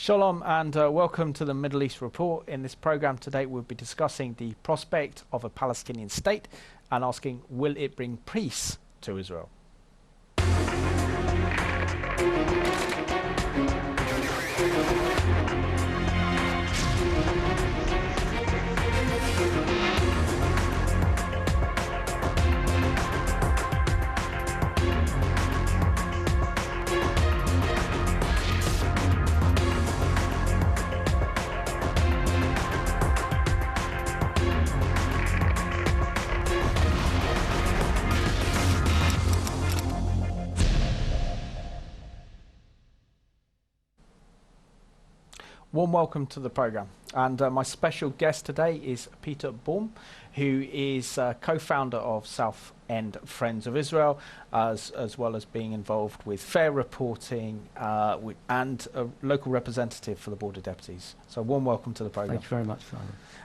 Shalom and welcome to the Middle East Report. In this program today we'll be discussing the prospect of a Palestinian state and asking, will it bring peace to Israel? Warm welcome to the program, and my special guest today is Peter Baum, who is co-founder of South End Friends of Israel, as well as being involved with fair reporting and a local representative for the Board of Deputies. So warm welcome to the program. Thank you very much,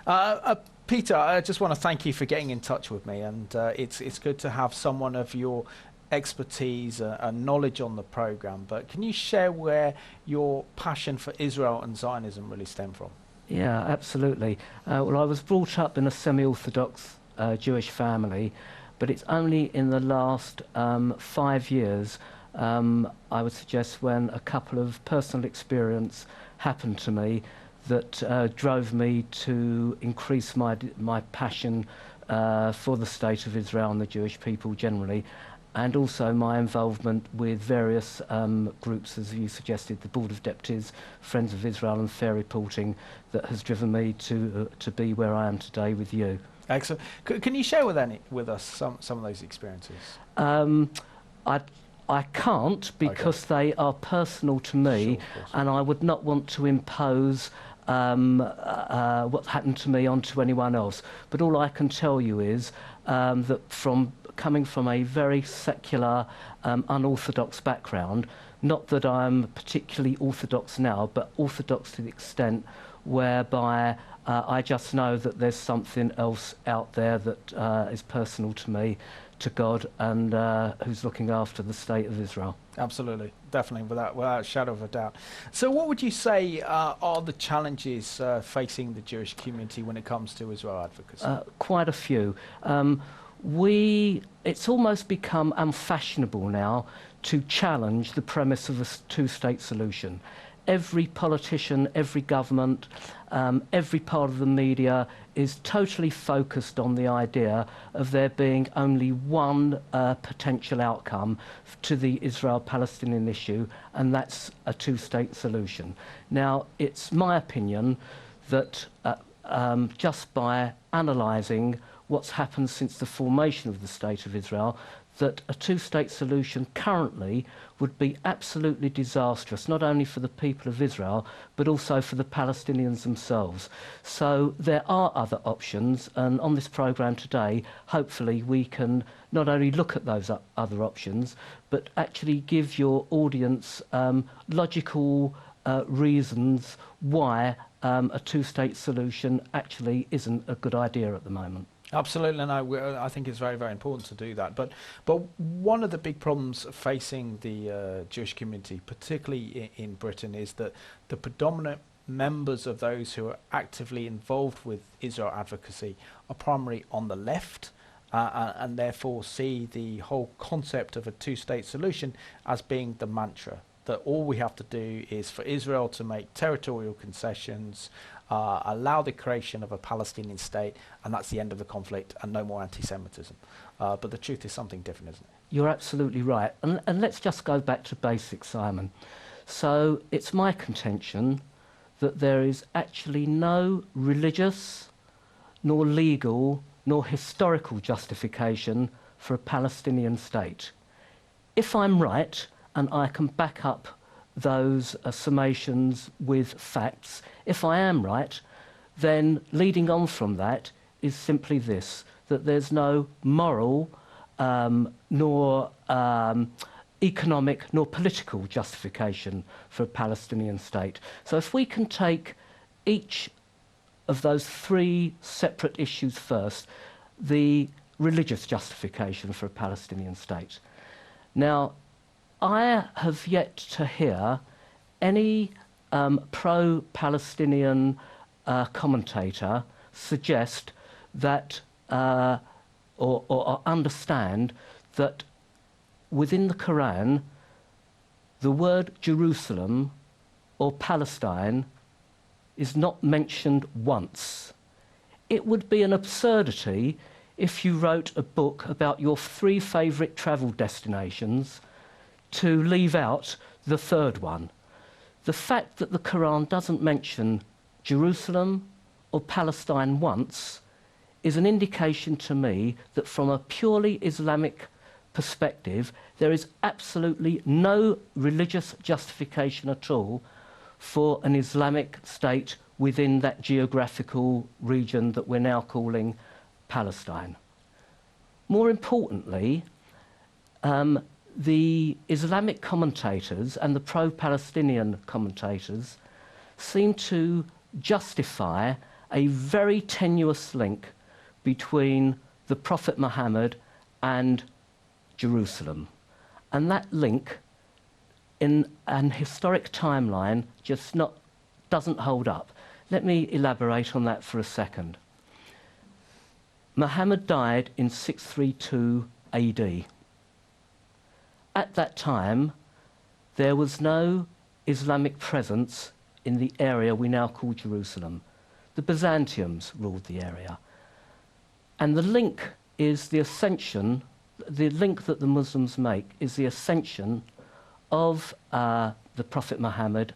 Simon. Peter, I just want to thank you for getting in touch with me, and it's good to have someone of your expertise and knowledge on the program. But can you share where your passion for Israel and Zionism really stem from? Yeah, absolutely. Well, I was brought up in a semi-Orthodox Jewish family, but it's only in the last 5 years, I would suggest, when a couple of personal experience happened to me that drove me to increase my passion for the state of Israel and the Jewish people generally, and also my involvement with various groups, as you suggested, the Board of Deputies, Friends of Israel and Fair Reporting, that has driven me to be where I am today with you. Excellent. Can you share with us some of those experiences? I can't, because they are personal to me, sure, and I would not want to impose what happened to me onto anyone else. But all I can tell you is that coming from a very secular, unorthodox background, not that I'm particularly orthodox now, but orthodox to the extent whereby I just know that there's something else out there that is personal to me, to God, and who's looking after the state of Israel. Absolutely, definitely, without a shadow of a doubt. So what would you say are the challenges facing the Jewish community when it comes to Israel advocacy? Quite a few. It's almost become unfashionable now to challenge the premise of a two-state solution. Every politician, every government, every part of the media is totally focused on the idea of there being only one potential outcome to the Israel-Palestinian issue, and that's a two-state solution. Now, it's my opinion that just by analysing what's happened since the formation of the State of Israel, that a two-state solution currently would be absolutely disastrous, not only for the people of Israel, but also for the Palestinians themselves. So there are other options, and on this programme today, hopefully we can not only look at those other options, but actually give your audience logical reasons why a two-state solution actually isn't a good idea at the moment. Absolutely, and I think it's very, very important to do that. But one of the big problems facing the Jewish community, particularly in Britain, is that the predominant members of those who are actively involved with Israel advocacy are primarily on the left, and therefore see the whole concept of a two-state solution as being the mantra, that all we have to do is for Israel to make territorial concessions, allow the creation of a Palestinian state, and that's the end of the conflict, and no more anti-Semitism. But the truth is something different, isn't it? You're absolutely right. And let's just go back to basics, Simon. So it's my contention that there is actually no religious, nor legal, nor historical justification for a Palestinian state. If I'm right, and I can back up those summations with facts, if I am right, then leading on from that is simply this, that there's no moral nor economic nor political justification for a Palestinian state. So if we can take each of those three separate issues first, the religious justification for a Palestinian state. Now, I have yet to hear any pro-Palestinian commentator suggest that, or understand that within the Quran, the word Jerusalem or Palestine is not mentioned once. It would be an absurdity if you wrote a book about your 3 favourite travel destinations to leave out the third one. The fact that the Quran doesn't mention Jerusalem or Palestine once is an indication to me that from a purely Islamic perspective, there is absolutely no religious justification at all for an Islamic state within that geographical region that we're now calling Palestine. More importantly, the Islamic commentators and the pro-Palestinian commentators seem to justify a very tenuous link between the Prophet Muhammad and Jerusalem. And that link in an historic timeline just doesn't hold up. Let me elaborate on that for a second. Muhammad died in 632 AD. At that time, there was no Islamic presence in the area we now call Jerusalem. The Byzantiums ruled the area. And the link is the ascension, the link that the Muslims make is the ascension of the Prophet Muhammad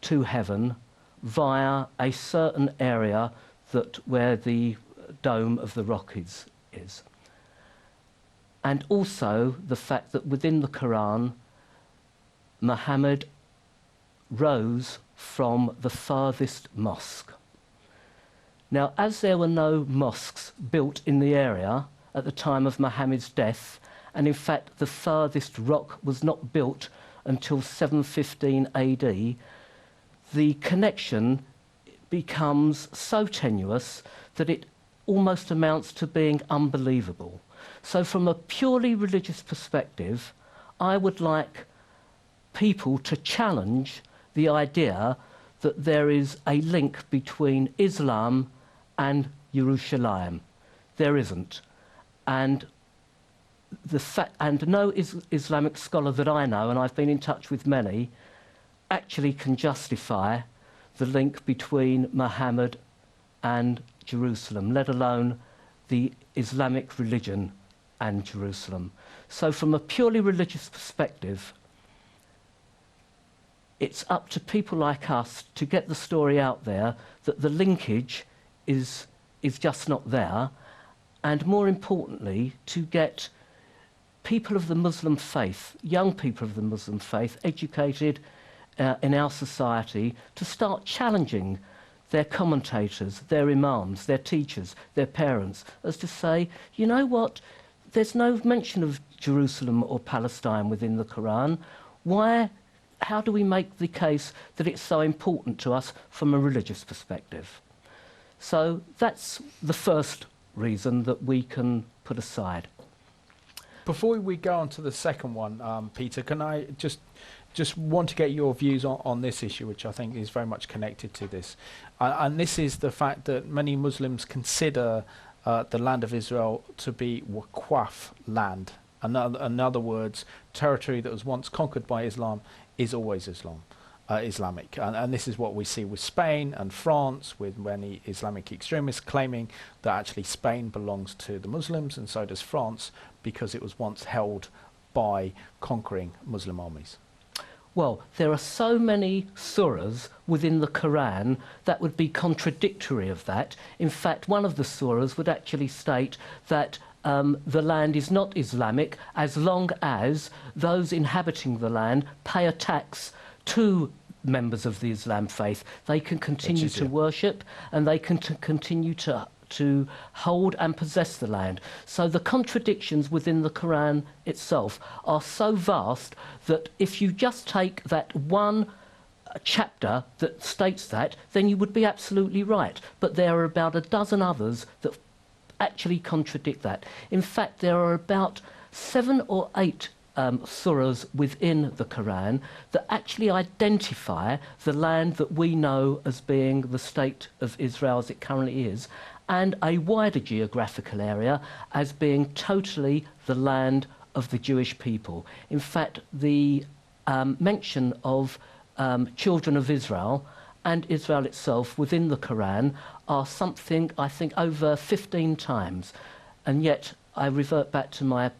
to heaven via a certain area where the Dome of the Rock is. And also the fact that within the Quran, Muhammad rose from the farthest mosque. Now, as there were no mosques built in the area at the time of Muhammad's death, and in fact the farthest rock was not built until 715 AD, the connection becomes so tenuous that it almost amounts to being unbelievable. So from a purely religious perspective, I would like people to challenge the idea that there is a link between Islam and Jerusalem. There isn't. And no Islamic scholar that I know, and I've been in touch with many, actually can justify the link between Muhammad and Jerusalem, let alone the Islamic religion and Jerusalem. So from a purely religious perspective, it's up to people like us to get the story out there that the linkage is just not there, and more importantly, to get people of the Muslim faith, young people of the Muslim faith, educated in our society, to start challenging their commentators, their imams, their teachers, their parents, as to say, you know what, there's no mention of Jerusalem or Palestine within the Quran. How do we make the case that it's so important to us from a religious perspective? So that's the first reason that we can put aside. Before we go on to the second one, Peter, can I just want to get your views on this issue, which I think is very much connected to this. And this is the fact that many Muslims consider the land of Israel to be waqf land. In other words, territory that was once conquered by Islam is always Islamic. And this is what we see with Spain and France, with many Islamic extremists claiming that actually Spain belongs to the Muslims, and so does France, because it was once held by conquering Muslim armies. Well, there are so many surahs within the Quran that would be contradictory of that. In fact, one of the surahs would actually state that the land is not Islamic as long as those inhabiting the land pay a tax to members of the Islam faith. They can continue to worship, and they can continue to hold and possess the land. So the contradictions within the Quran itself are so vast that if you just take that one chapter that states that, then you would be absolutely right. But there are about a dozen others that actually contradict that. In fact, there are about 7 or 8 surahs within the Quran that actually identify the land that we know as being the state of Israel as it currently is, and a wider geographical area as being totally the land of the Jewish people. In fact, the mention of children of Israel and Israel itself within the Quran are something, I think, over 15 times. And yet I revert back to my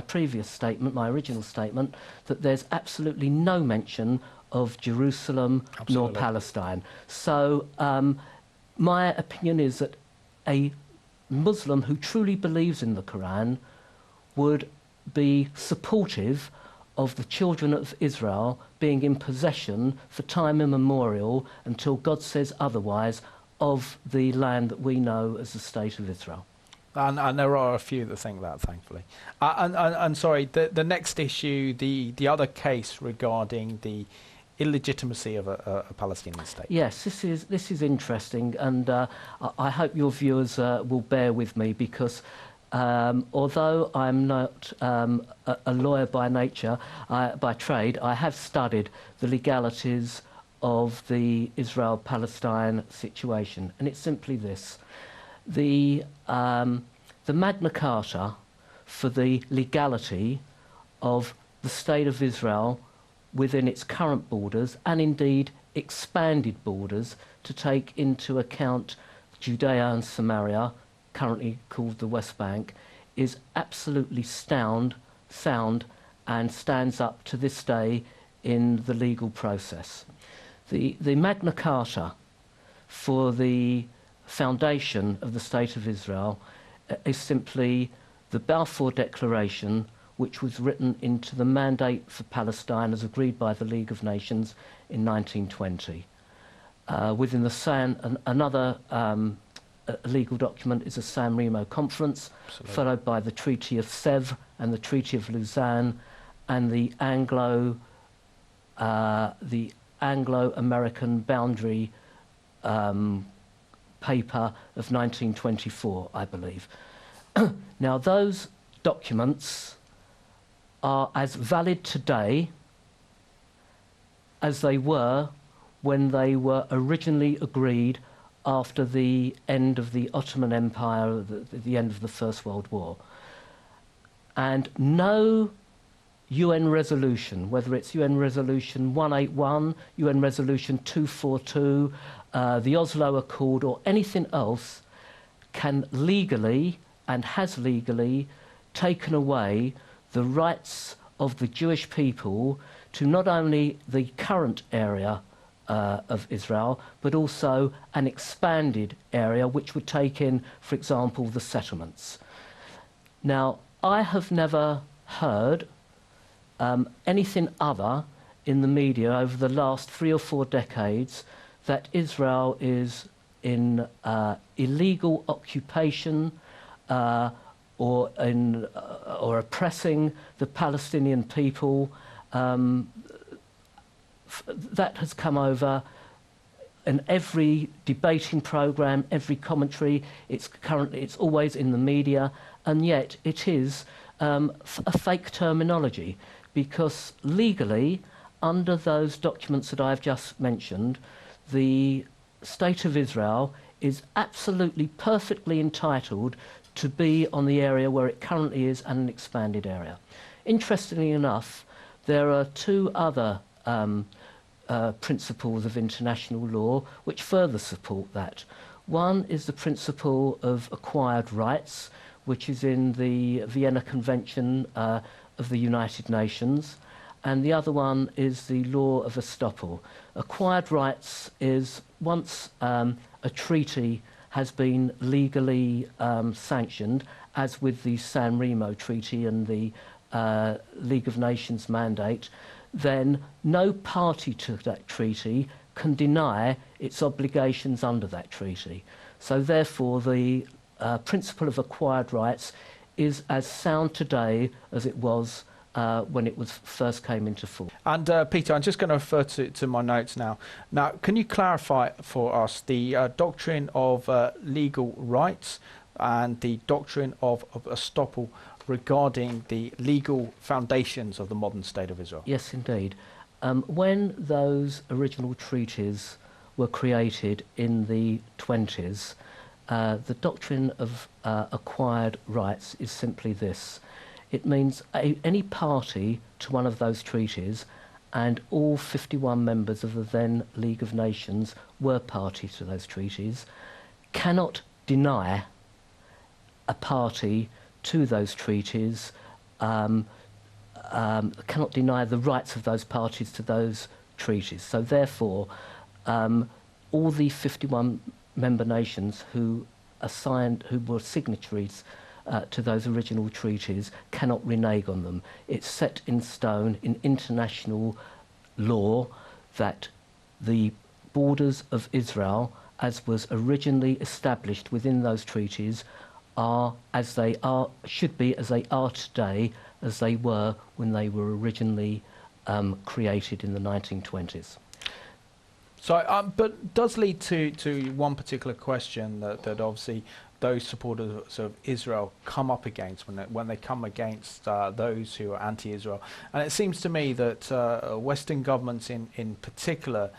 previous statement, my original statement, that there's absolutely no mention of Jerusalem nor Palestine. So my opinion is that a Muslim who truly believes in the Quran would be supportive of the children of Israel being in possession for time immemorial until God says otherwise of the land that we know as the state of Israel. And there are a few that think that, thankfully. And sorry, the next issue, the other case regarding the illegitimacy of a Palestinian state. Yes, this is interesting, and I hope your viewers will bear with me, because although I'm not a lawyer by nature, by trade, I have studied the legalities of the Israel-Palestine situation, and it's simply this. The Magna Carta for the legality of the State of Israel within its current borders, and indeed expanded borders to take into account Judea and Samaria, currently called the West Bank, is absolutely sound and stands up to this day in the legal process. The Magna Carta for the foundation of the State of Israel is simply the Balfour Declaration, which was written into the mandate for Palestine as agreed by the League of Nations in 1920. Within the another legal document is the San Remo Conference, followed by the Treaty of Sèvres and the Treaty of Lausanne, and the Anglo-American boundary paper of 1924, I believe. Now, those documents are as valid today as they were when they were originally agreed after the end of the Ottoman Empire, the end of the First World War. And no UN resolution, whether it's UN Resolution 181, UN Resolution 242, the Oslo Accord, or anything else, can legally and has legally taken away the rights of the Jewish people to not only the current area of Israel, but also an expanded area which would take in, for example, the settlements. Now, I have never heard anything other in the media over the last 3 or 4 decades that Israel is in illegal occupation or oppressing the Palestinian people. That has come over in every debating programme, every commentary. It's always in the media, and yet it is a fake terminology, because legally, under those documents that I've just mentioned, the State of Israel is absolutely perfectly entitled to be on the area where it currently is, and an expanded area. Interestingly enough, there are 2 other principles of international law which further support that. One is the principle of acquired rights, which is in the Vienna Convention of the United Nations, and the other one is the law of estoppel. Acquired rights is once a treaty has been legally sanctioned, as with the San Remo Treaty and the League of Nations mandate, then no party to that treaty can deny its obligations under that treaty. So therefore, the principle of acquired rights is as sound today as it was when it was first came into force. And Peter, I'm just going to refer to my notes now. Now, can you clarify for us the doctrine of legal rights and the doctrine of estoppel regarding the legal foundations of the modern state of Israel. Yes, indeed. When those original treaties were created in the 20s, the doctrine of acquired rights is simply this. It means any party to one of those treaties, and all 51 members of the then League of Nations were party to those treaties, cannot deny a party to those treaties, cannot deny the rights of those parties to those treaties. So therefore, all the 51 member nations who were signatories to those original treaties cannot renege on them. It's set in stone in international law that the borders of Israel, as was originally established within those treaties, are as they are, should be as they are today, as they were when they were originally created in the 1920s. So, but it does lead to one particular question that obviously those supporters of Israel come up against when they come against those who are anti-Israel. And it seems to me that Western governments in particular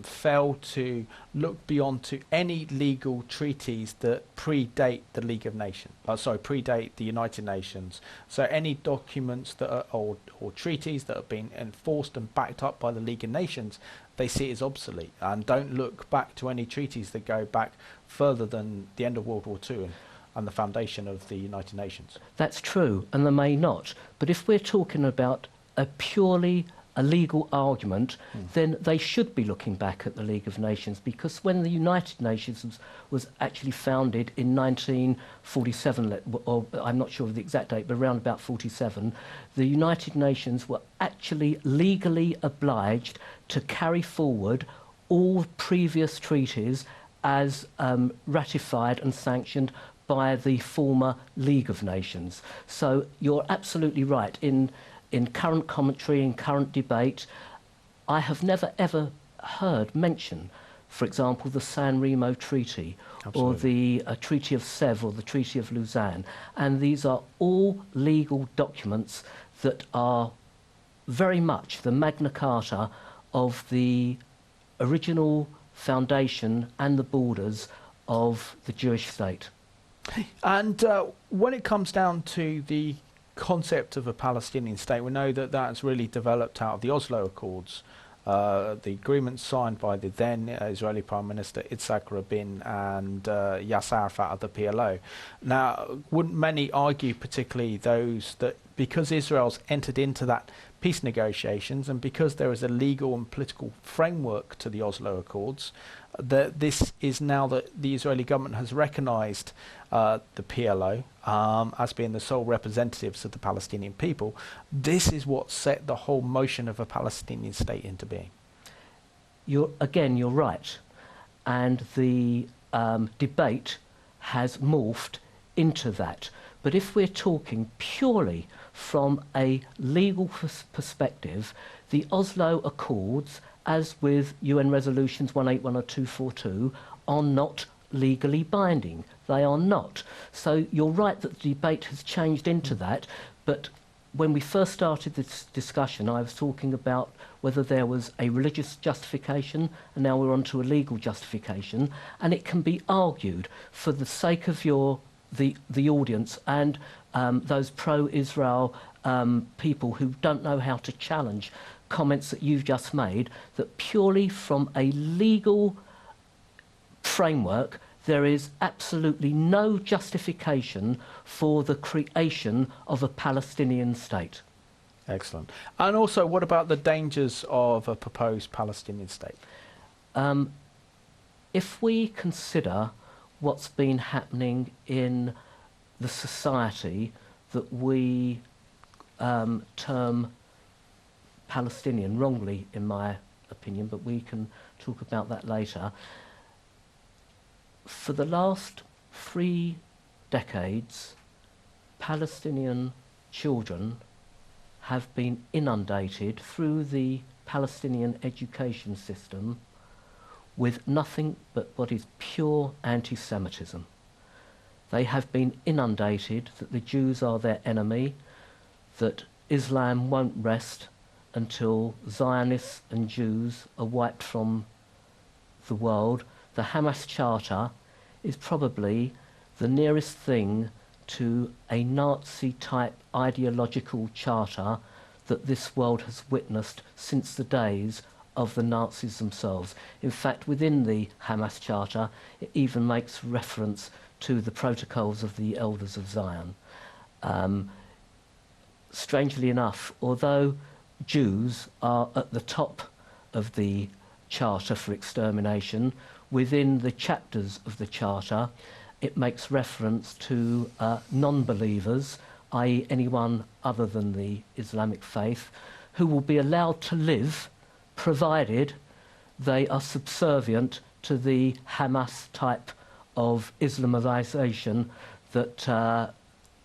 fail to look beyond to any legal treaties that predate the League of Nations, predate the United Nations. So any documents that are, or treaties that have been enforced and backed up by the League of Nations, they see it as obsolete and don't look back to any treaties that go back further than the end of World War II and the foundation of the United Nations. That's true, and they may not. But if we're talking about a purely a legal argument, then they should be looking back at the League of Nations, because when the United Nations was actually founded in 1947, or I'm not sure of the exact date, but around about 47, the United Nations were actually legally obliged to carry forward all previous treaties as ratified and sanctioned by the former League of Nations. So you're absolutely right. In current commentary, in current debate, I have never ever heard mention, for example, the San Remo Treaty, or the Treaty of Sèvres, or the Treaty of Lausanne. And these are all legal documents that are very much the Magna Carta of the original foundation and the borders of the Jewish state. And when it comes down to the concept of a Palestinian state, we know that that's really developed out of the Oslo Accords, the agreement signed by the then Israeli Prime Minister Yitzhak Rabin and Yasser Arafat of the PLO. Now, wouldn't many argue, particularly those that because Israel's entered into that peace negotiations and because there is a legal and political framework to the Oslo Accords, that this is now that the Israeli government has recognised the PLO as being the sole representatives of the Palestinian people, this is what set the whole motion of a Palestinian state into being. You're right. And the debate has morphed into that. But if we're talking purely from a legal perspective, the Oslo Accords, as with UN Resolutions 181 or 242, are not legally binding. They are not. So you're right that the debate has changed into that, but when we first started this discussion, I was talking about whether there was a religious justification, and now we're on to a legal justification, and it can be argued for the sake of the audience and those pro-Israel people who don't know how to challenge comments that you've just made, that purely from a legal framework, there is absolutely no justification for the creation of a Palestinian state. Excellent. And also, what about the dangers of a proposed Palestinian state? If we consider what's been happening in the society that we term Palestinian, wrongly in my opinion, but we can talk about that later. For the last 3 decades, Palestinian children have been inundated through the Palestinian education system with nothing but what is pure anti-Semitism. They have been inundated that the Jews are their enemy, that Islam won't rest until Zionists and Jews are wiped from the world. The Hamas Charter is probably the nearest thing to a Nazi-type ideological charter that this world has witnessed since the days of the Nazis themselves. In fact, within the Hamas Charter, it even makes reference to the protocols of the Elders of Zion. Strangely enough, although Jews are at the top of the Charter for extermination, within the chapters of the Charter, it makes reference to non-believers, i.e. anyone other than the Islamic faith, who will be allowed to live provided they are subservient to the Hamas type of Islamization that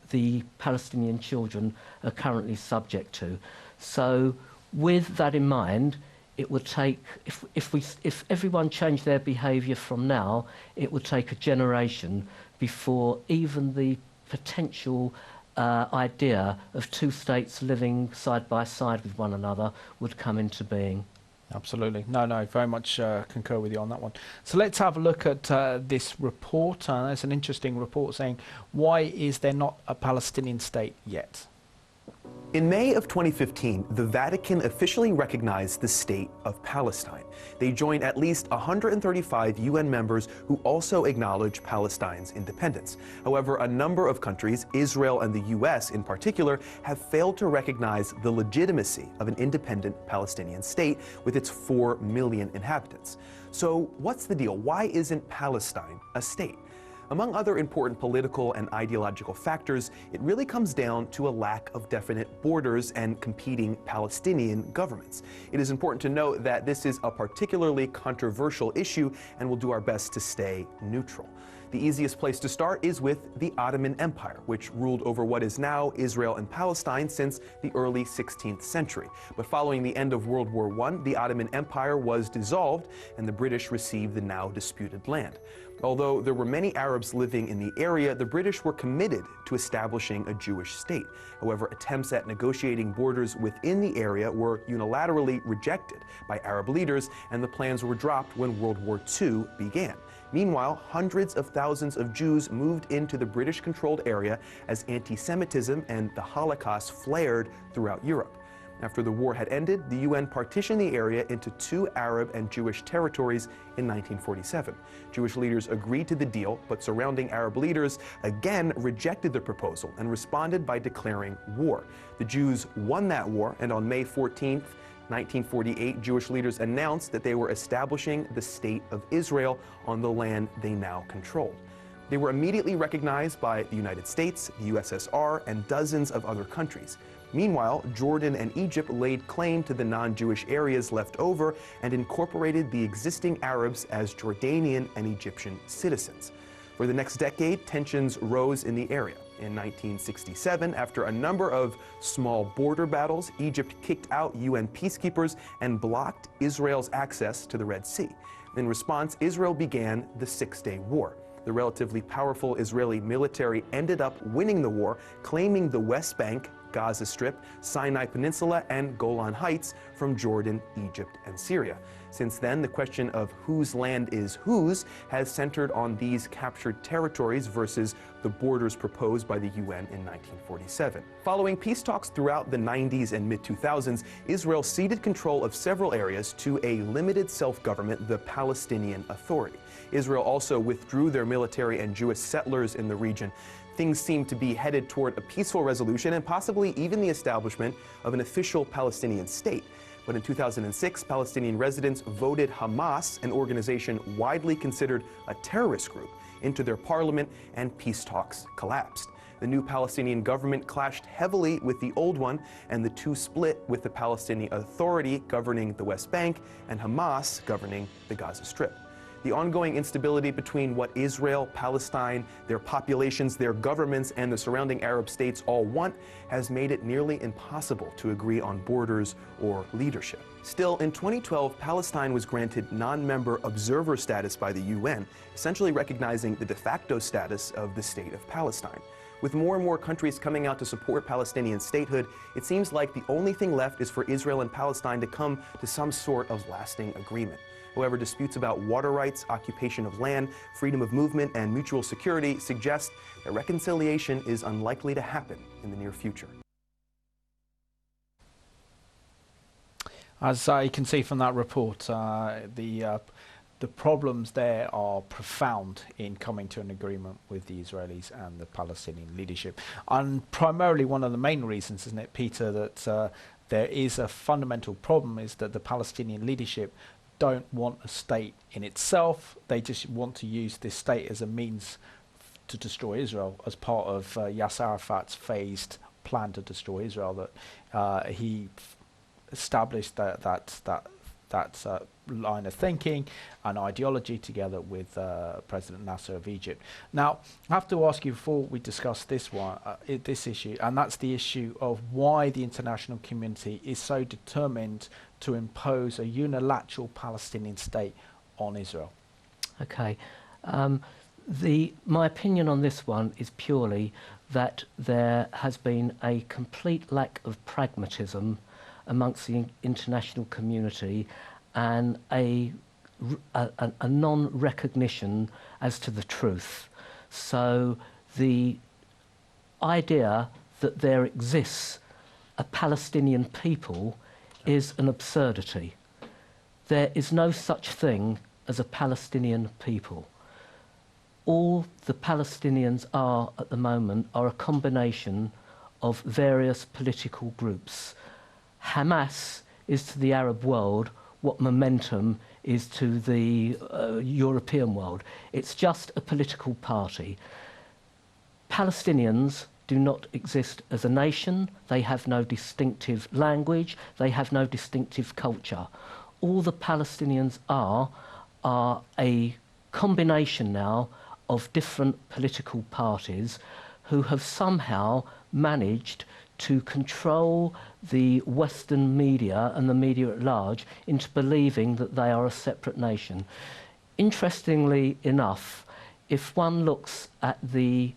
the Palestinian children are currently subject to. So with that in mind, it would take, if everyone changed their behaviour from now, it would take a generation before even the potential idea of two states living side by side with one another would come into being. Absolutely. No, very much concur with you on that one. So let's have a look at this report. It's an interesting report saying, why is there not a Palestinian state yet? In May of 2015, the Vatican officially recognized the State of Palestine. They joined at least 135 UN members who also acknowledge Palestine's independence. However, a number of countries, Israel and the US in particular, have failed to recognize the legitimacy of an independent Palestinian state with its 4 million inhabitants. So what's the deal? Why isn't Palestine a state? Among other important political and ideological factors, it really comes down to a lack of definite borders and competing Palestinian governments. It is important to note that this is a particularly controversial issue and we'll do our best to stay neutral. The easiest place to start is with the Ottoman Empire, which ruled over what is now Israel and Palestine since the early 16th century. But following the end of World War I, the Ottoman Empire was dissolved and the British received the now disputed land. Although there were many Arabs living in the area, the British were committed to establishing a Jewish state. However, attempts at negotiating borders within the area were unilaterally rejected by Arab leaders, and the plans were dropped when World War II began. Meanwhile, hundreds of thousands of Jews moved into the British-controlled area as anti-Semitism and the Holocaust flared throughout Europe. After the war had ended, the UN partitioned the area into 2 Arab and Jewish territories in 1947. Jewish leaders agreed to the deal, but surrounding Arab leaders again rejected the proposal and responded by declaring war. The Jews won that war, and on May 14th, 1948, Jewish leaders announced that they were establishing the State of Israel on the land they now controlled. They were immediately recognized by the United States, the USSR, and dozens of other countries. Meanwhile, Jordan and Egypt laid claim to the non-Jewish areas left over and incorporated the existing Arabs as Jordanian and Egyptian citizens. For the next decade, tensions rose in the area. In 1967, after a number of small border battles, Egypt kicked out UN peacekeepers and blocked Israel's access to the Red Sea. In response, Israel began the Six-Day War. The relatively powerful Israeli military ended up winning the war, claiming the West Bank, Gaza Strip, Sinai Peninsula, and Golan Heights from Jordan, Egypt, and Syria. Since then, the question of whose land is whose has centered on these captured territories versus the borders proposed by the UN in 1947. Following peace talks throughout the 90s and mid-2000s, Israel ceded control of several areas to a limited self-government, the Palestinian Authority. Israel also withdrew their military and Jewish settlers in the region. Things seem to be headed toward a peaceful resolution and possibly even the establishment of an official Palestinian state. But in 2006, Palestinian residents voted Hamas, an organization widely considered a terrorist group, into their parliament, and peace talks collapsed. The new Palestinian government clashed heavily with the old one, and the two split, with the Palestinian Authority governing the West Bank and Hamas governing the Gaza Strip. The ongoing instability between what Israel, Palestine, their populations, their governments, and the surrounding Arab states all want has made it nearly impossible to agree on borders or leadership. Still, in 2012, Palestine was granted non-member observer status by the UN, essentially recognizing the de facto status of the State of Palestine. With more and more countries coming out to support Palestinian statehood, it seems like the only thing left is for Israel and Palestine to come to some sort of lasting agreement. However, disputes about water rights, occupation of land, freedom of movement, and mutual security suggest that reconciliation is unlikely to happen in the near future. As you can see from that report, the problems there are profound in coming to an agreement with the Israelis and the Palestinian leadership. And primarily one of the main reasons, isn't it, Peter, that there is a fundamental problem is that the Palestinian leadership don't want a state in itself. They just want to use this state as a means to destroy Israel as part of Yasser Arafat's phased plan to destroy Israel that he established that line of thinking and ideology together with President Nasser of Egypt. Now, I have to ask you before we discuss this this issue, and that's the issue of why the international community is so determined to impose a unilateral Palestinian state on Israel. Okay. My opinion on this one is purely that there has been a complete lack of pragmatism amongst the international community and a non-recognition as to the truth. So the idea that there exists a Palestinian people is an absurdity. There is no such thing as a Palestinian people. All the Palestinians are at the moment are a combination of various political groups. Hamas is to the Arab world what Momentum is to the European world. It's just a political party. Palestinians do not exist as a nation. They have no distinctive language. They have no distinctive culture. All the Palestinians are a combination now of different political parties who have somehow managed to control the Western media and the media at large into believing that they are a separate nation. Interestingly enough, if one looks at the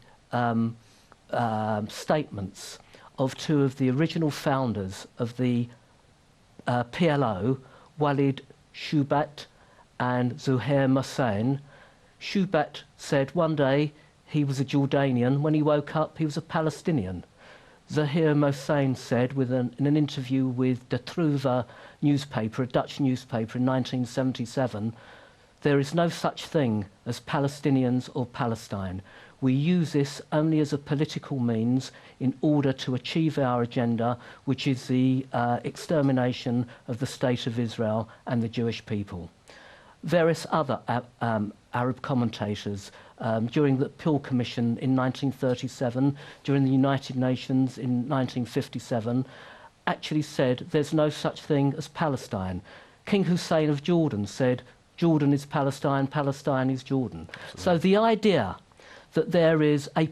statements of two of the original founders of the PLO, Walid Shubat and Zuhair Hussein, Shubat said one day he was a Jordanian. When he woke up, he was a Palestinian. Zuhair Hussein said in an interview with De Truva newspaper, a Dutch newspaper in 1977, there is no such thing as Palestinians or Palestine. We use this only as a political means in order to achieve our agenda, which is the extermination of the State of Israel and the Jewish people. Various other Arab commentators during the Peel Commission in 1937, during the United Nations in 1957, actually said there's no such thing as Palestine. King Hussein of Jordan said Jordan is Palestine, Palestine is Jordan. Absolutely. So the idea that there is a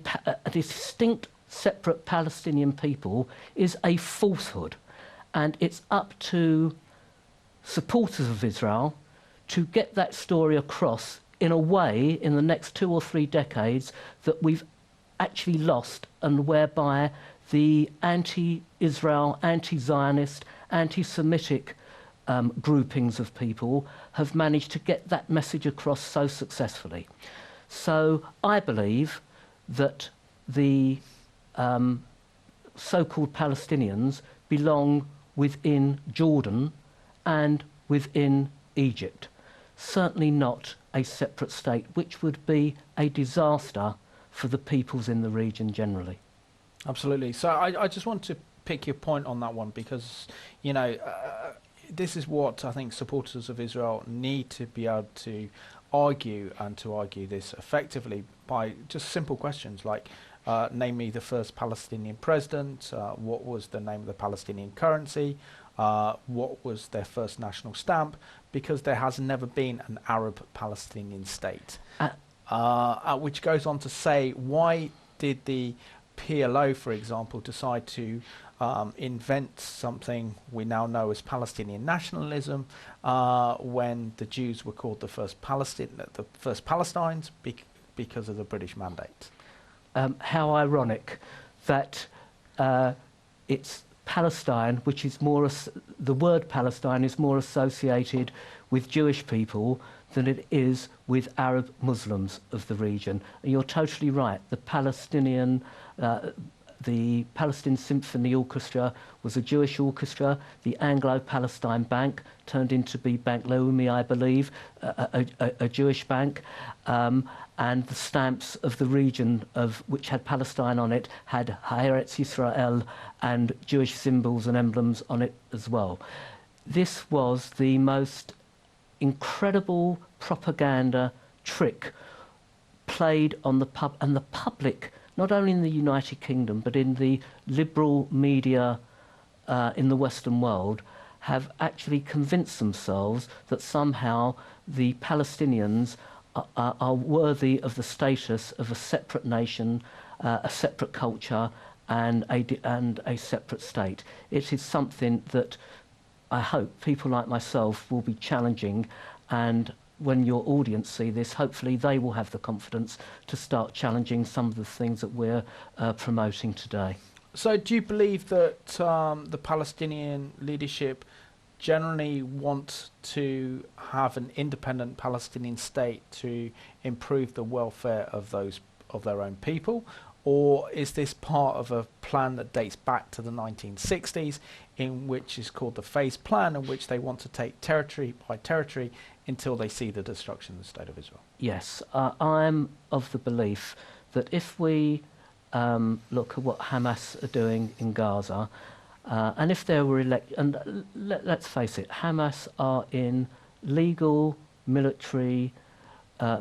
distinct separate Palestinian people is a falsehood, and it's up to supporters of Israel to get that story across in a way in the next 2 or 3 decades that we've actually lost, and whereby the anti-Israel, anti-Zionist, anti-Semitic groupings of people have managed to get that message across so successfully. So I believe that the so-called Palestinians belong within Jordan and within Egypt. Certainly not a separate state, which would be a disaster for the peoples in the region generally. Absolutely. So I just want to pick your point on that one, because, you know, this is what I think supporters of Israel need to be able to argue, and to argue this effectively by just simple questions like, namely the first Palestinian president, what was the name of the Palestinian currency, what was their first national stamp, because there has never been an Arab Palestinian state. Which goes on to say, why did the PLO, for example, decide to invent something we now know as Palestinian nationalism when the Jews were called the first Palestines because of the British mandate? How ironic that it's Palestine, which is more, the word Palestine is more associated with Jewish people than it is with Arab Muslims of the region. And you're totally right. The Palestine Symphony Orchestra was a Jewish orchestra. The Anglo-Palestine Bank turned into be Bank Leumi, I believe, a Jewish bank. And the stamps of the region of which had Palestine on it had Eretz Yisrael and Jewish symbols and emblems on it as well. This was the most incredible propaganda trick played on the public, not only in the United Kingdom but in the liberal media in the Western world, have actually convinced themselves that somehow the Palestinians are worthy of the status of a separate nation, a separate culture, and a separate state. It is something that I hope people like myself will be challenging, and when your audience see this, hopefully they will have the confidence to start challenging some of the things that we're promoting today. So do you believe that the Palestinian leadership generally want to have an independent Palestinian state to improve the welfare of their own people? Or is this part of a plan that dates back to the 1960s, in which is called the Phase Plan, in which they want to take territory by territory until they see the destruction of the State of Israel? Yes, I'm of the belief that if we look at what Hamas are doing in Gaza, and if there were let's face it, Hamas are in legal, military,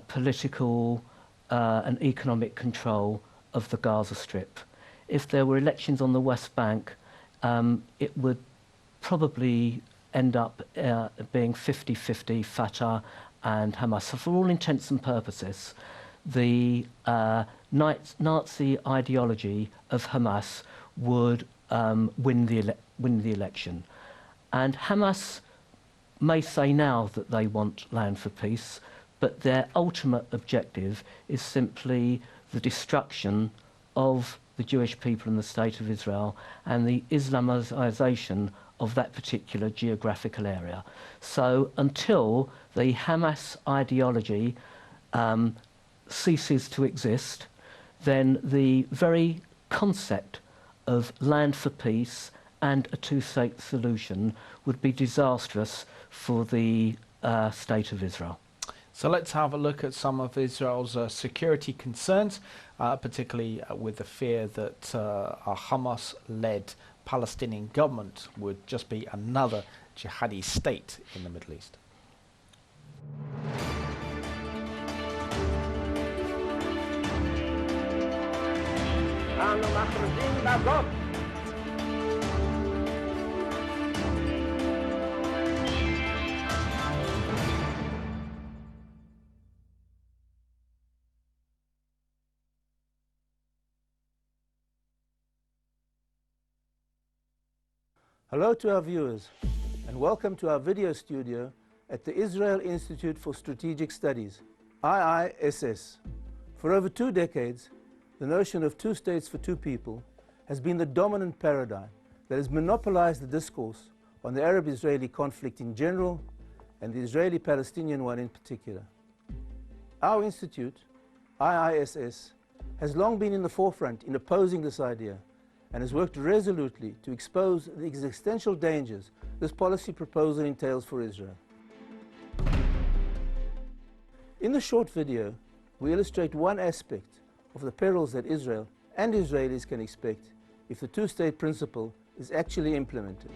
political and economic control of the Gaza Strip. If there were elections on the West Bank, it would probably end up being 50-50 Fatah and Hamas. So for all intents and purposes, the Nazi ideology of Hamas would win the election. And Hamas may say now that they want land for peace, but their ultimate objective is simply the destruction of the Jewish people in the State of Israel and the Islamization of that particular geographical area. So until the Hamas ideology ceases to exist, then the very concept of land for peace and a two-state solution would be disastrous for the State of Israel. So let's have a look at some of Israel's security concerns, particularly with the fear that a Hamas-led Palestinian government would just be another jihadi state in the Middle East. Hello to our viewers, and welcome to our video studio at the Israel Institute for Strategic Studies, IISS. For over 2 decades, the notion of two states for two people has been the dominant paradigm that has monopolized the discourse on the Arab-Israeli conflict in general and the Israeli-Palestinian one in particular. Our institute, IISS, has long been in the forefront in opposing this idea and has worked resolutely to expose the existential dangers this policy proposal entails for Israel. In the short video, we illustrate one aspect of the perils that Israel and Israelis can expect if the two-state principle is actually implemented.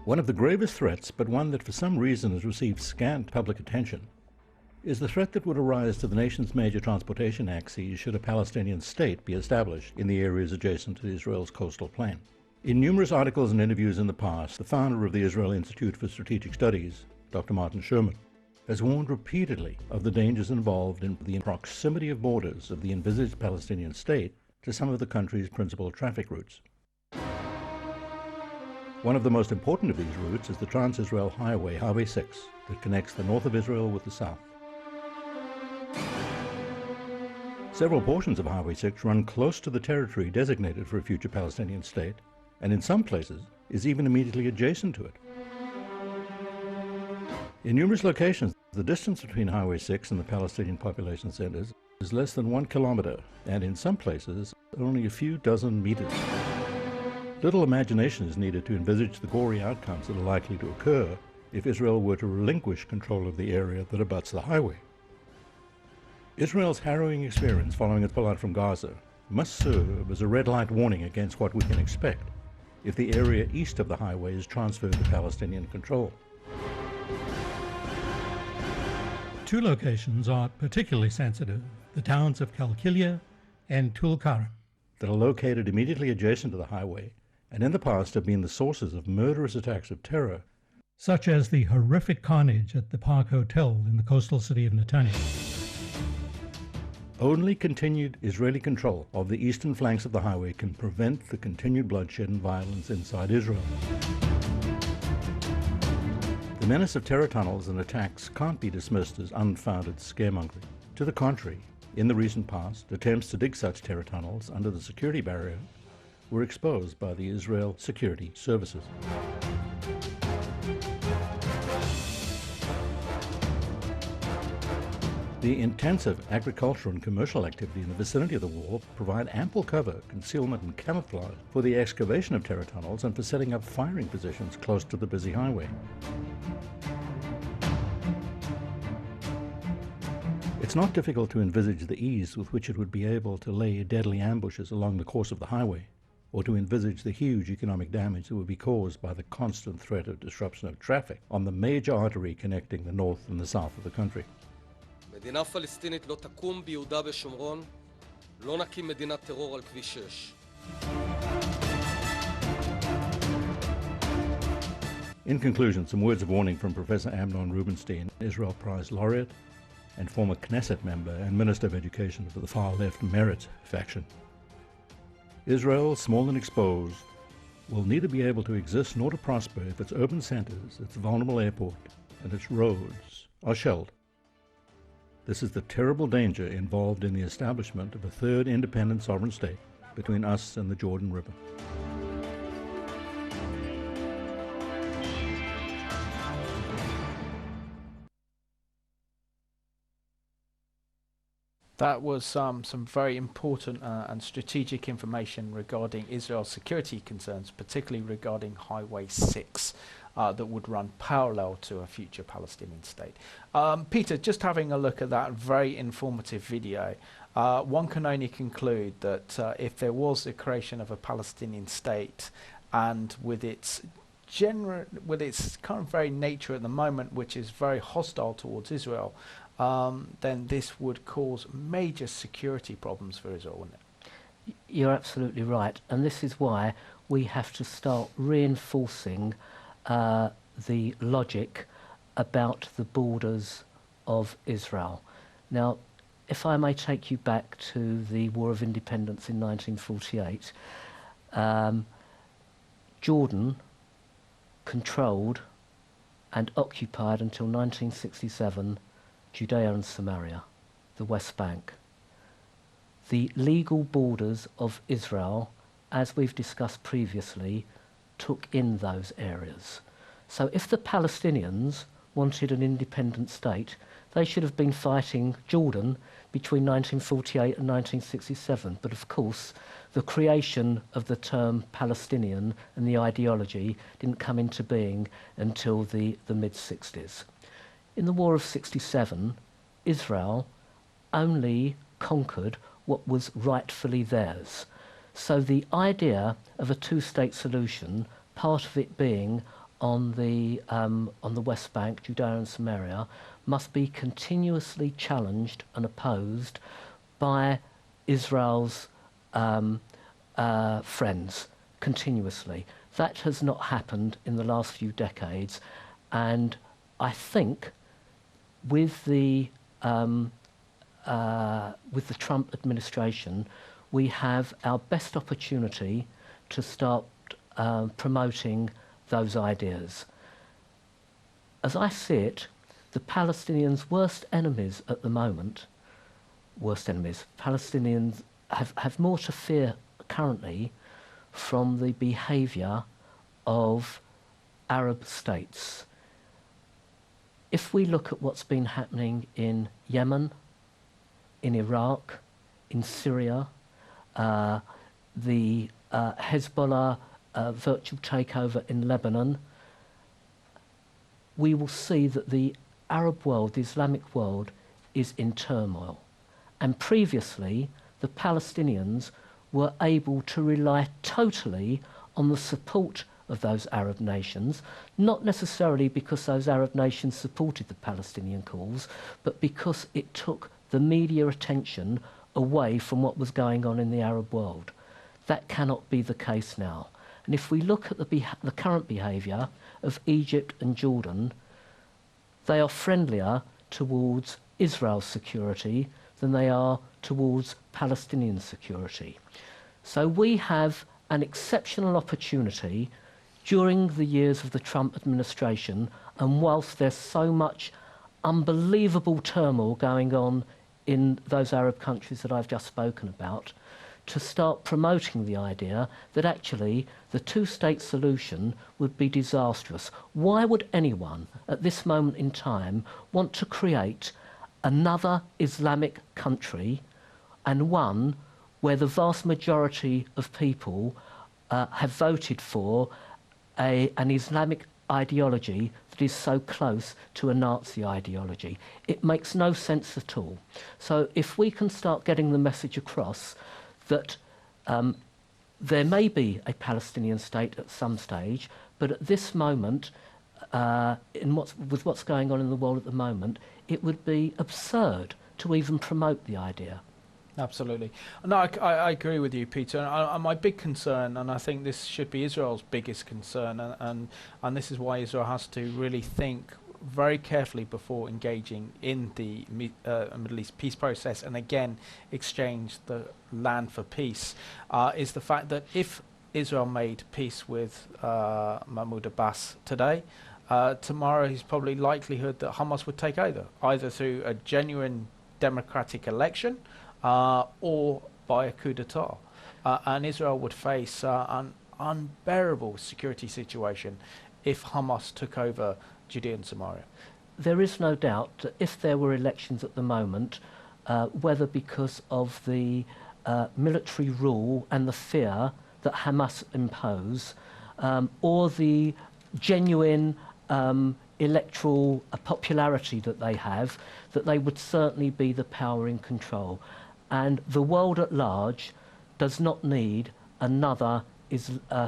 One of the gravest threats, but one that for some reason has received scant public attention, is the threat that would arise to the nation's major transportation axes should a Palestinian state be established in the areas adjacent to Israel's coastal plain. In numerous articles and interviews in the past, the founder of the Israel Institute for Strategic Studies, Dr. Martin Sherman, has warned repeatedly of the dangers involved in the proximity of borders of the envisaged Palestinian state to some of the country's principal traffic routes. One of the most important of these routes is the Trans-Israel Highway, Highway 6, that connects the north of Israel with the south. Several portions of Highway 6 run close to the territory designated for a future Palestinian state, and in some places is even immediately adjacent to it. In numerous locations, the distance between Highway 6 and the Palestinian population centers is less than 1 kilometer, and in some places only a few dozen meters. Little imagination is needed to envisage the gory outcomes that are likely to occur if Israel were to relinquish control of the area that abuts the highway. Israel's harrowing experience following its pullout from Gaza must serve as a red light warning against what we can expect if the area east of the highway is transferred to Palestinian control. Two locations are particularly sensitive, the towns of Qalqilia and Tulkarm, that are located immediately adjacent to the highway and in the past have been the sources of murderous attacks of terror, such as the horrific carnage at the Park Hotel in the coastal city of Netanya. Only continued Israeli control of the eastern flanks of the highway can prevent the continued bloodshed and violence inside Israel. The menace of terror tunnels and attacks can't be dismissed as unfounded scaremongering. To the contrary, in the recent past, attempts to dig such terror tunnels under the security barrier were exposed by the Israel security services. The intensive agricultural and commercial activity in the vicinity of the wall provide ample cover, concealment and camouflage for the excavation of terror tunnels and for setting up firing positions close to the busy highway. It's not difficult to envisage the ease with which it would be able to lay deadly ambushes along the course of the highway, or to envisage the huge economic damage that would be caused by the constant threat of disruption of traffic on the major artery connecting the north and the south of the country. מדינה פלסטינית לא תקום ביהודה ושומרון, לא נקים מדינת טרור על כביש 6. In conclusion, some words of warning from Professor Amnon Rubinstein, Israel Prize Laureate and former Knesset member and Minister of Education for the far-left Meretz faction. Israel, small and exposed, will neither be able to exist nor to prosper if its urban centers, its vulnerable airport, and its roads are shelled. This is the terrible danger involved in the establishment of a third independent sovereign state between us and the Jordan River. That was some very important and strategic information regarding Israel's security concerns, particularly regarding Highway 6 that would run parallel to a future Palestinian state. Peter, just having a look at that very informative video, one can only conclude that if there was the creation of a Palestinian state, and with its kind of very nature at the moment, which is very hostile towards Israel, then this would cause major security problems for Israel, wouldn't it? You're absolutely right, and this is why we have to start reinforcing the logic about the borders of Israel. Now, if I may take you back to the War of Independence in 1948, Jordan controlled and occupied until 1967 Judea and Samaria, the West Bank. The legal borders of Israel, as we've discussed previously, took in those areas. So if the Palestinians wanted an independent state, they should have been fighting Jordan between 1948 and 1967. But of course, the creation of the term Palestinian and the ideology didn't come into being until the mid-60s. In the War of 67, Israel only conquered what was rightfully theirs. So the idea of a two-state solution, part of it being on the West Bank, Judea and Samaria, must be continuously challenged and opposed by Israel's friends continuously. That has not happened in the last few decades, and I think with the Trump administration, we have our best opportunity to start promoting those ideas. As I see it, the Palestinians' worst enemies at the moment, Palestinians have more to fear currently from the behaviour of Arab states. If we look at what's been happening in Yemen, in Iraq, in Syria, the Hezbollah virtual takeover in Lebanon, we will see that the Arab world, the Islamic world, is in turmoil. And previously, the Palestinians were able to rely totally on the support of those Arab nations, not necessarily because those Arab nations supported the Palestinian cause, but because it took the media attention away from what was going on in the Arab world. That cannot be the case now. And if we look at the current behaviour of Egypt and Jordan, they are friendlier towards Israel's security than they are towards Palestinian security. So we have an exceptional opportunity during the years of the Trump administration, and whilst there's so much unbelievable turmoil going on in those Arab countries that I've just spoken about, to start promoting the idea that actually the two-state solution would be disastrous. Why would anyone at this moment in time want to create another Islamic country, and one where the vast majority of people have voted for an Islamic ideology that is so close to a Nazi ideology? It makes no sense at all. So if we can start getting the message across that there may be a Palestinian state at some stage, but at this moment, with what's going on in the world at the moment, it would be absurd to even promote the idea. Absolutely. No, I agree with you, Peter. And my big concern, and I think this should be Israel's biggest concern, and this is why Israel has to really think very carefully before engaging in the Middle East peace process, and again exchange the land for peace, is the fact that if Israel made peace with Mahmoud Abbas today, tomorrow is probably likelihood that Hamas would take over, either through a genuine democratic election or by a coup d'etat. And Israel would face an unbearable security situation if Hamas took over Judea and Samaria. There is no doubt that if there were elections at the moment, whether because of the military rule and the fear that Hamas impose, or the genuine electoral popularity that they have, that they would certainly be the power in control. And the world at large does not need another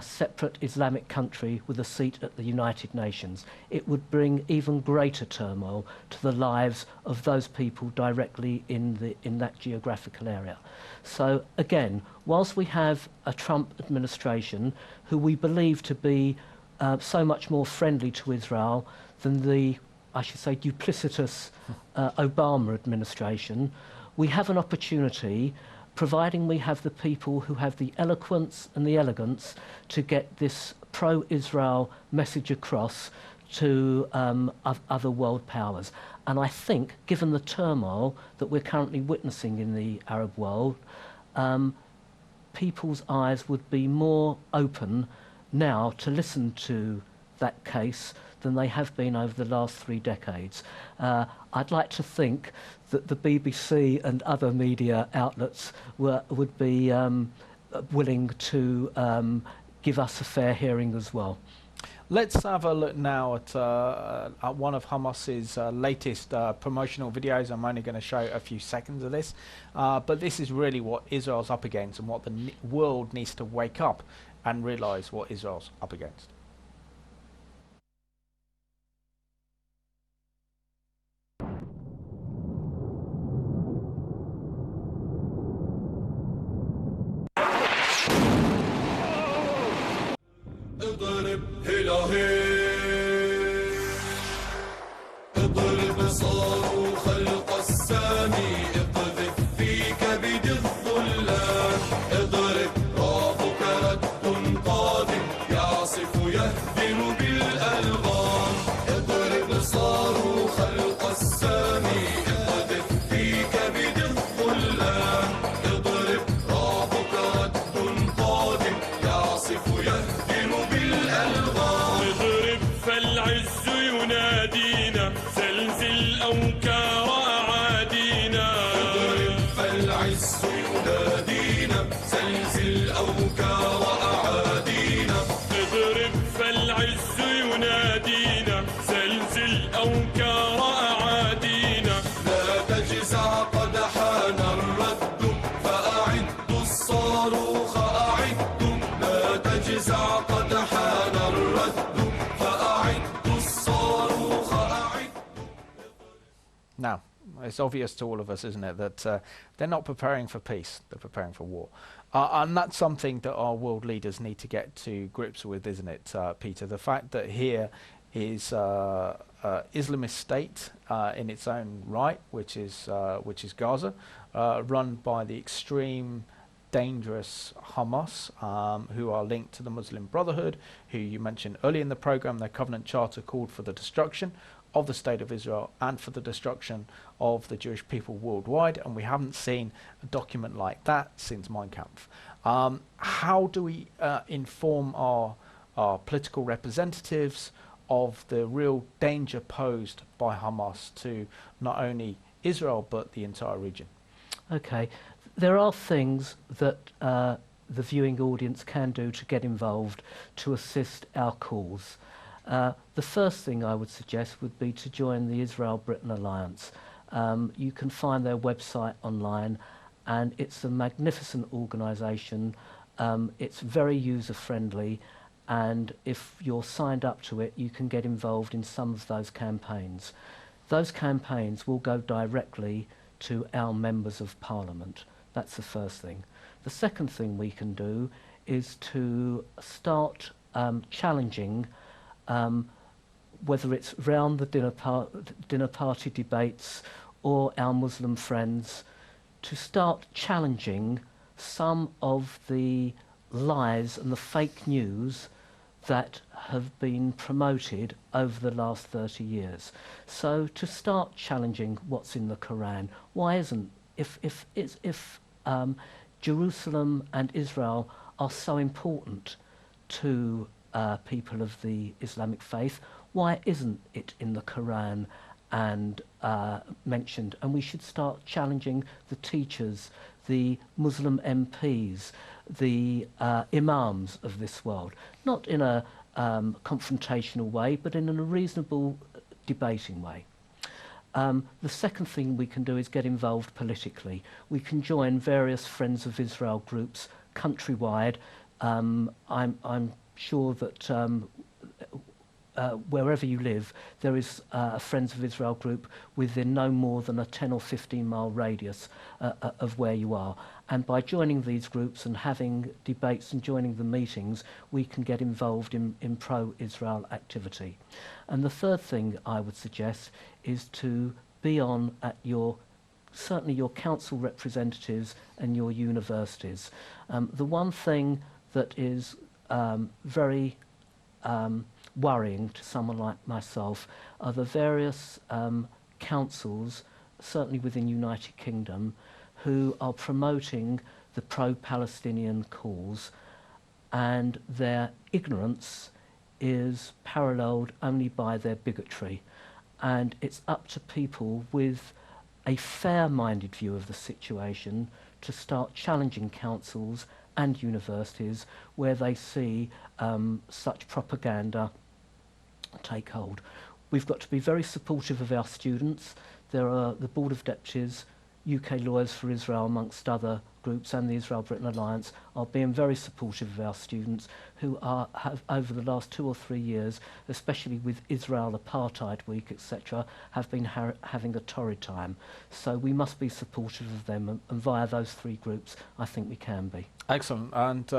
separate Islamic country with a seat at the United Nations. It would bring even greater turmoil to the lives of those people directly in that geographical area. So again, whilst we have a Trump administration who we believe to be so much more friendly to Israel than the, I should say, duplicitous Obama administration, we have an opportunity, providing we have the people who have the eloquence and the elegance to get this pro-Israel message across to other world powers. And I think, given the turmoil that we're currently witnessing in the Arab world, people's eyes would be more open now to listen to that case than they have been over the last 3 decades. I'd like to think that the BBC and other media outlets would be willing to give us a fair hearing as well. Let's have a look now at one of Hamas's latest promotional videos. I'm only going to show a few seconds of this, but this is really what Israel's up against and what the world needs to wake up and realise what Israel's up against. اضرب هلاهيل اضرب صاروخ القسام اقذف في كبد الظلام اضرب رابك رد قادم يعصف يهدم بالألغام اضرب صاروخ القسام اقذف في كبد الظلام اضرب رابك رد قادم يعصف يهدم بالألغام اضرب فالعز ينادينا زلزل أوكار أعادينا اضرب فالعز ينادينا زلزل أوكار أعادينا اضرب فالعز ينادينا زلزل أوكار أعادينا لا تجزع قد حان الرد فأعدوا الصاروخ أعدوا لا تجزع قد حان الرد فأعدوا الصاروخ أعدوا. Now, it's obvious to all of us, isn't it, that they're not preparing for peace, they're preparing for war. And that's something that our world leaders need to get to grips with, isn't it, Peter? The fact that here is Islamist State in its own right, which is Gaza, run by the extreme, dangerous Hamas, who are linked to the Muslim Brotherhood, who you mentioned earlier in the program. Their covenant charter called for the destruction of the State of Israel and for the destruction of the Jewish people worldwide, and we haven't seen a document like that since Mein Kampf. How do we inform our political representatives of the real danger posed by Hamas to not only Israel but the entire region? Okay, there are things that the viewing audience can do to get involved to assist our cause. The first thing I would suggest would be to join the Israel-Britain Alliance. You can find their website online, and it's a magnificent organisation. It's very user-friendly, and if you're signed up to it, you can get involved in some of those campaigns. Those campaigns will go directly to our members of Parliament. That's the first thing. The second thing we can do is to start challenging, whether it's round the dinner party debates or our Muslim friends, to start challenging some of the lies and the fake news that have been promoted over the last 30 years. So to start challenging what's in the Quran. Why isn't, if Jerusalem and Israel are so important to people of the Islamic faith, why isn't it in the Quran and mentioned? And we should start challenging the teachers, the Muslim MPs, the imams of this world, not in a confrontational way, but in a reasonable debating way. The second thing we can do is get involved politically. We can join various Friends of Israel groups countrywide. I'm sure that wherever you live, there is a Friends of Israel group within no more than a 10 or 15 mile radius of where you are. And by joining these groups and having debates and joining the meetings, we can get involved in pro-Israel activity. And the third thing I would suggest is to be on at certainly your council representatives and your universities. The one thing that is very worrying to someone like myself are the various councils, certainly within United Kingdom, who are promoting the pro-Palestinian cause, and their ignorance is paralleled only by their bigotry. And it's up to people with a fair-minded view of the situation to start challenging councils and universities where they see such propaganda take hold. We've got to be very supportive of our students. There are the Board of Deputies, UK Lawyers for Israel, amongst other groups, and the Israel-Britain Alliance are being very supportive of our students who have over the last 2 or 3 years, especially with Israel Apartheid Week, etc., have been having a torrid time. So we must be supportive of them, and via those 3 groups, I think we can be. Excellent. And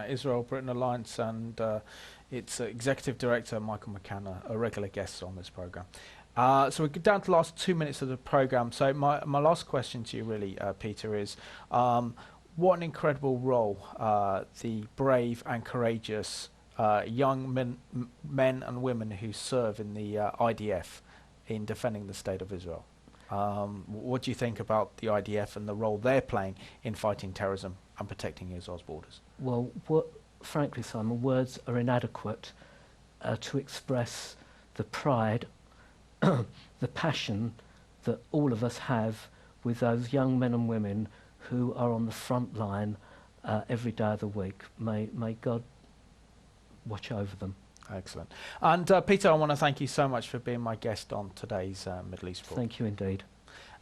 Israel-Britain Alliance and its executive director Michael McCann are regular guests on this program. So we're down to the last 2 minutes of the program. So my last question to you, really, Peter, is what an incredible role the brave and courageous young men and women who serve in the IDF in defending the State of Israel. What do you think about the IDF and the role they're playing in fighting terrorism and protecting Israel's borders? Well, frankly, Simon, words are inadequate to express the pride, the passion that all of us have with those young men and women who are on the front line every day of the week. May God watch over them. Excellent. And Peter, I want to thank you so much for being my guest on today's Middle East Report. Thank you indeed.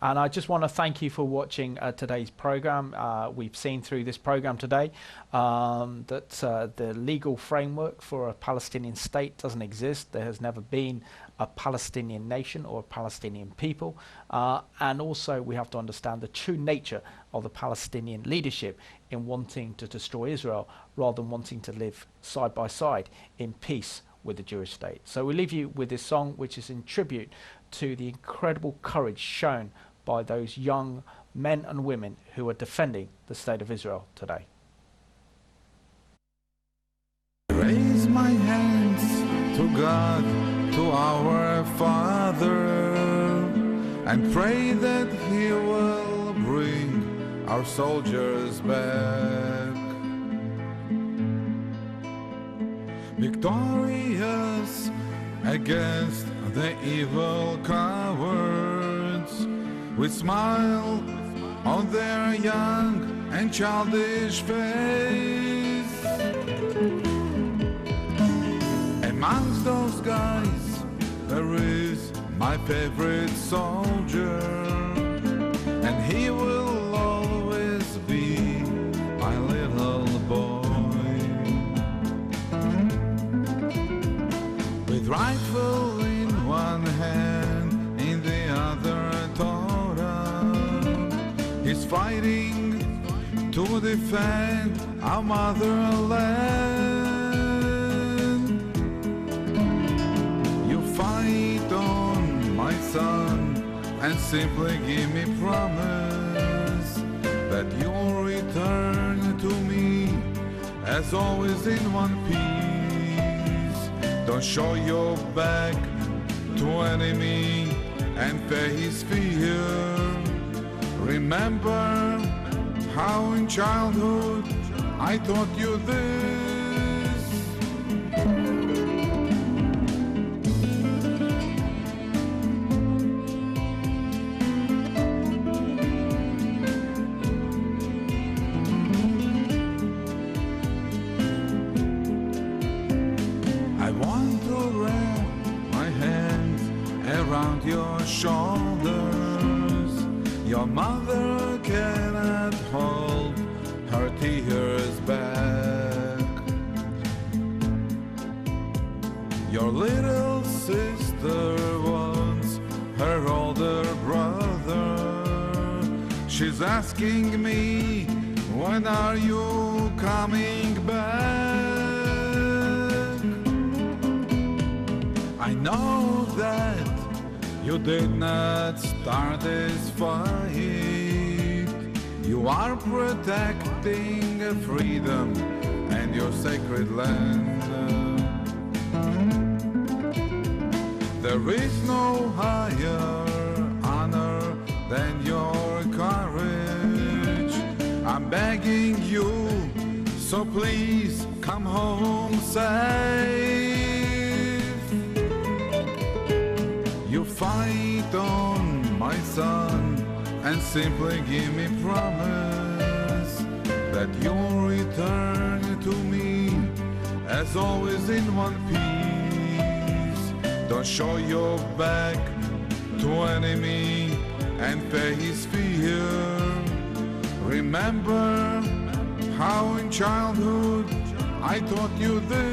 And I just want to thank you for watching today's program. We've seen through this program today that the legal framework for a Palestinian state doesn't exist. There has never been a Palestinian nation or a Palestinian people. And also we have to understand the true nature of the Palestinian leadership in wanting to destroy Israel rather than wanting to live side by side in peace with the Jewish state. So we leave you with this song, which is in tribute to the incredible courage shown by those young men and women who are defending the State of Israel today. Raise my hands to God, to our Father, and pray that He will bring our soldiers back. Victorious against the evil cowards, with smile on their young and childish face. Amongst those guys there is my favorite soldier, and he will always be my little boy. With rifle in one hand, in the other he's fighting to defend our motherland. You fight on, my son, and simply give me promise that you'll return to me as always in one piece. Don't show your back to enemy and face fear. Remember how in childhood I taught you this. I want to wrap my hands around your shoulders. Your mother cannot hold her tears back. Your little sister wants her older brother. She's asking me, when are you coming back? I know that you did not start this fight. You are protecting freedom and your sacred land. There is no higher honor than your courage. I'm begging you, so please come home safe. You fight on, my son, and simply give me promise that you'll return to me as always in one piece. Don't show your back to enemy and face fear. Remember how in childhood I taught you this.